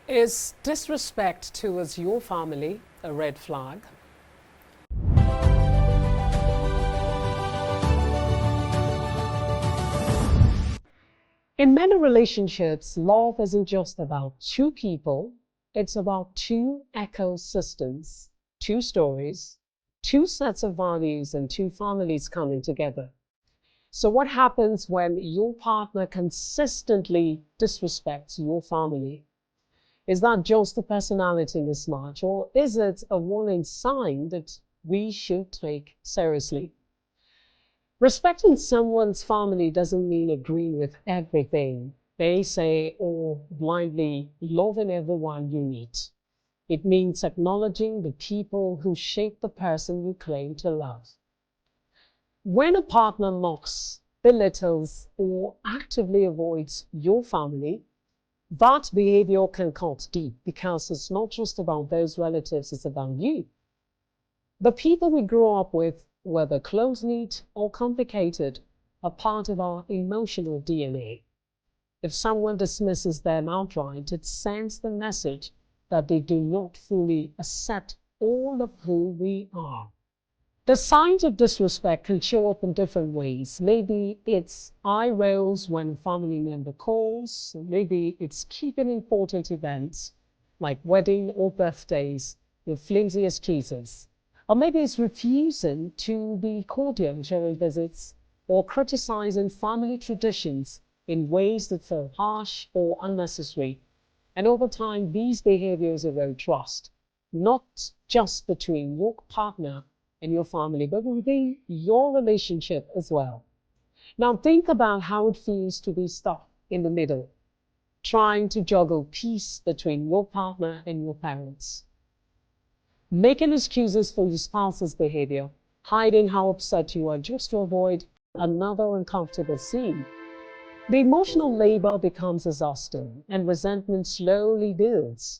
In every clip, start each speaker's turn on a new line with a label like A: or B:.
A: Is disrespect towards your family a red flag? In many relationships, love isn't just about two people, it's about two ecosystems, two stories, two sets of values, and two families coming together. So, what happens when your partner consistently disrespects your family? Is that just a personality mismatch, or is it a warning sign that we should take seriously? Respecting someone's family doesn't mean agreeing with everything they say or blindly loving everyone you meet. It means acknowledging the people who shape the person you claim to love. When a partner mocks, belittles, or actively avoids your family, that behavior can cut deep because it's not just about those relatives, it's about you. The people we grew up with, whether close-knit or complicated, are part of our emotional DNA. If someone dismisses them outright, it sends the message that they do not fully accept all of who we are. The signs of disrespect can show up in different ways. Maybe it's eye rolls when a family member calls. Maybe it's keeping important events like wedding or birthdays with flimsy excuses. Or maybe it's refusing to be cordial during visits or criticizing family traditions in ways that feel harsh or unnecessary. And over time, these behaviors erode trust, not just between your partner and your family, but within your relationship as well. Now think about how it feels to be stuck in the middle, trying to juggle peace between your partner and your parents. Making excuses for your spouse's behavior, hiding how upset you are just to avoid another uncomfortable scene. The emotional labor becomes exhausting and resentment slowly builds.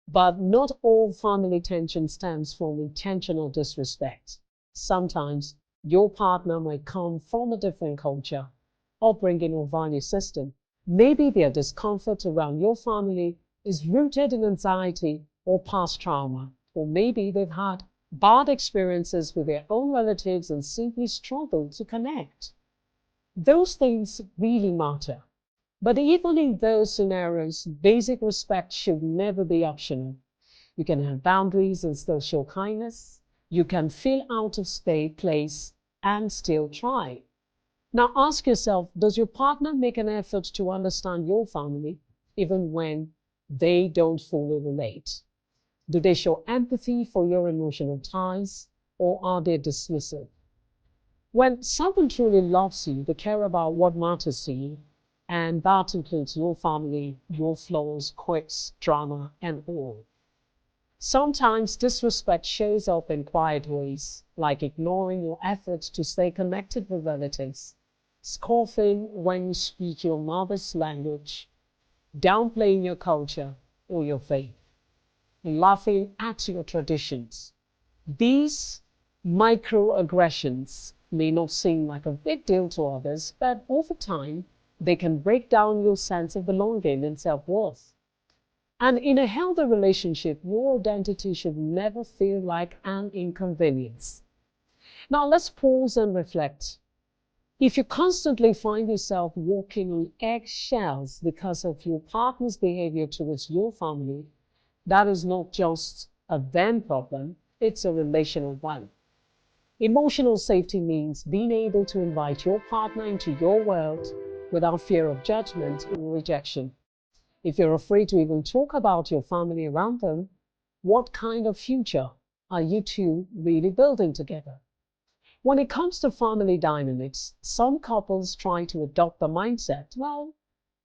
A: But not all family tension stems from intentional disrespect. Sometimes your partner might come from a different culture, upbringing, or value system. Maybe their discomfort around your family is rooted in anxiety or past trauma, or maybe they've had bad experiences with their own relatives and simply struggle to connect. Those things really matter. But even in those scenarios, basic respect should never be optional. You can have boundaries and still show kindness. You can feel out of place and still try. Now ask yourself, does your partner make an effort to understand your family even when they don't fully relate? Do they show empathy for your emotional ties, or are they dismissive? When someone truly loves you, they care about what matters to you, and that includes your family, your flaws, quirks, drama, and all. Sometimes disrespect shows up in quiet ways, like ignoring your efforts to stay connected with relatives, scoffing when you speak your mother's language, downplaying your culture or your faith, laughing at your traditions. These microaggressions may not seem like a big deal to others, but over time, they can break down your sense of belonging and self-worth. And in a healthy relationship, your identity should never feel like an inconvenience. Now let's pause and reflect. If you constantly find yourself walking on eggshells because of your partner's behavior towards your family, that is not just a them problem, it's a relational one. Emotional safety means being able to invite your partner into your world without fear of judgment or rejection. If you're afraid to even talk about your family around them, what kind of future are you two really building together? When it comes to family dynamics, some couples try to adopt the mindset, well,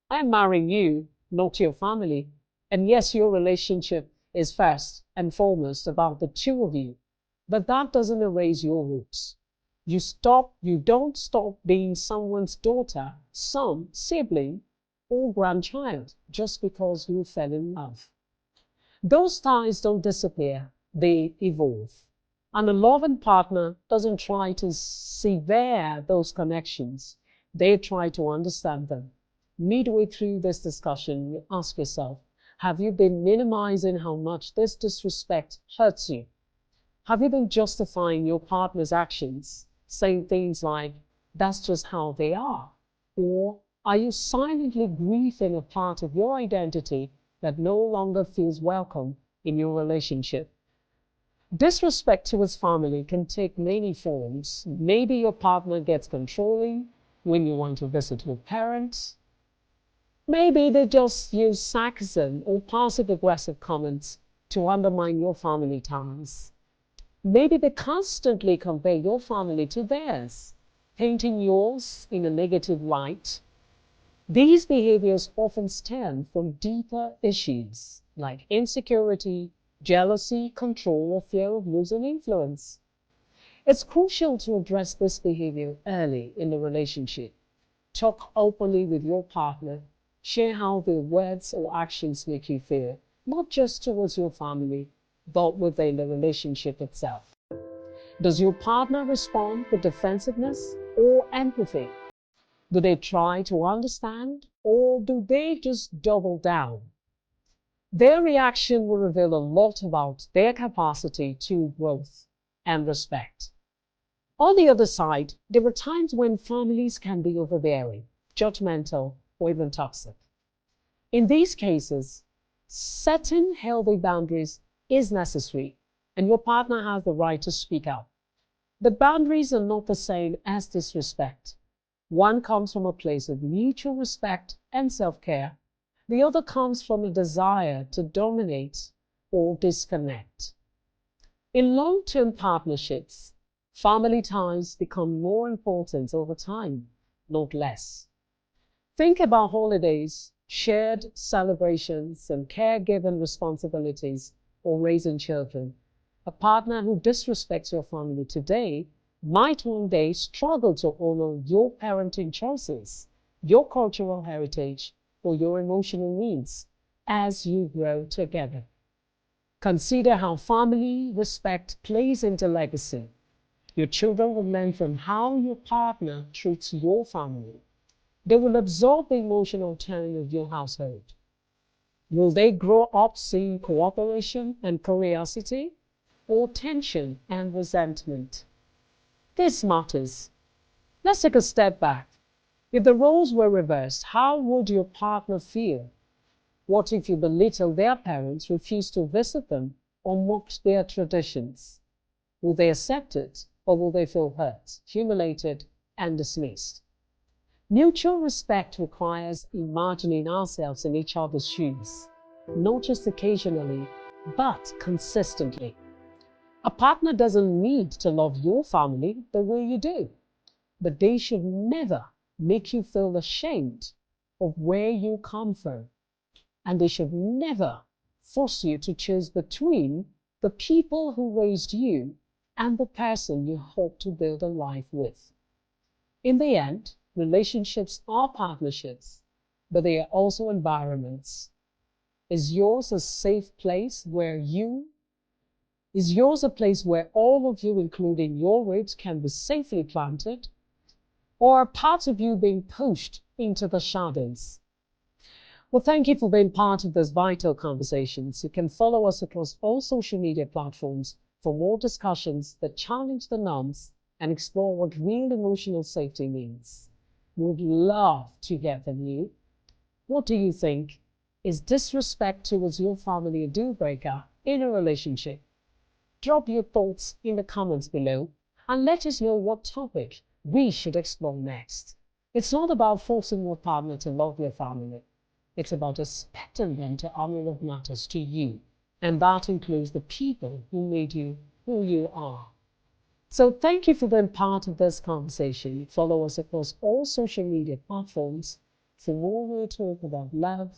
A: I'm marrying you, not your family. And yes, your relationship is first and foremost about the two of you, but that doesn't erase your roots. You don't stop being someone's daughter, son, sibling, or grandchild just because you fell in love. Those ties don't disappear, they evolve. And a loving partner doesn't try to sever those connections, they try to understand them. Midway through this discussion, you ask yourself, Have you been minimizing how much this disrespect hurts you? Have you been justifying your partner's actions, saying things like, that's just how they are? Or are you silently grieving a part of your identity that no longer feels welcome in your relationship? Disrespect to his family can take many forms. Maybe your partner gets controlling when you want to visit your parents. Maybe they just use sarcasm or passive-aggressive comments to undermine your family ties. Maybe they constantly compare your family to theirs, painting yours in a negative light. These behaviors often stem from deeper issues like insecurity, jealousy, control, or fear of losing influence. It's crucial to address this behavior early in the relationship. Talk openly with your partner. Share how their words or actions make you feel, not just towards your family, but within the relationship itself. Does your partner respond with defensiveness or empathy? Do they try to understand, or do they just double down? Their reaction will reveal a lot about their capacity to growth and respect. On the other side, there are times when families can be overbearing, judgmental, or even toxic. In these cases, setting healthy boundaries is necessary, and your partner has the right to speak out. But boundaries are not the same as disrespect. One comes from a place of mutual respect and self-care. The other comes from a desire to dominate or disconnect. In long-term partnerships, family ties become more important over time, not less. Think about holidays, shared celebrations, and caregiving responsibilities or raising children. A partner who disrespects your family today might one day struggle to honor your parenting choices, your cultural heritage, or your emotional needs as you grow together. Consider how family respect plays into legacy. Your children will learn from how your partner treats your family. They will absorb the emotional tone of your household. Will they grow up seeing cooperation and curiosity, or tension and resentment? This matters. Let's take a step back. If the roles were reversed, how would your partner feel? What if you belittle their parents, refuse to visit them, or mocked their traditions? Will they accept it, or will they feel hurt, humiliated, and dismissed? Mutual respect requires imagining ourselves in each other's shoes, not just occasionally, but consistently. A partner doesn't need to love your family the way you do, but they should never make you feel ashamed of where you come from, and they should never force you to choose between the people who raised you and the person you hope to build a life with. In the end, relationships are partnerships, but they are also environments. Is yours a safe place Is yours a place where all of you, including your roots, can be safely planted? Or are parts of you being pushed into the shadows? Well, thank you for being part of this vital conversations. You can follow us across all social media platforms for more discussions that challenge the norms and explore what real emotional safety means. Would love to hear from you. What do you think? Is disrespect towards your family a deal breaker in a relationship? Drop your thoughts in the comments below and let us know what topic we should explore next. It's not about forcing your partner to love your family. It's about expecting them to honor what matters to you, and that includes the people who made you who you are. So thank you for being part of this conversation. Follow us across all social media platforms for more real talk about love,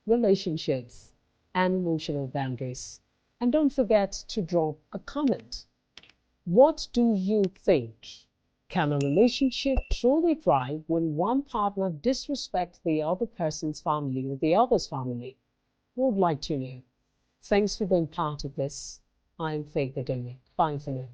A: relationships, and emotional boundaries. And don't forget to drop a comment. What do you think? Can a relationship truly thrive when one partner disrespects the other person's family or the other's family? Would like to know. Thanks for being part of this. I'm Faith Adoni. Bye for now.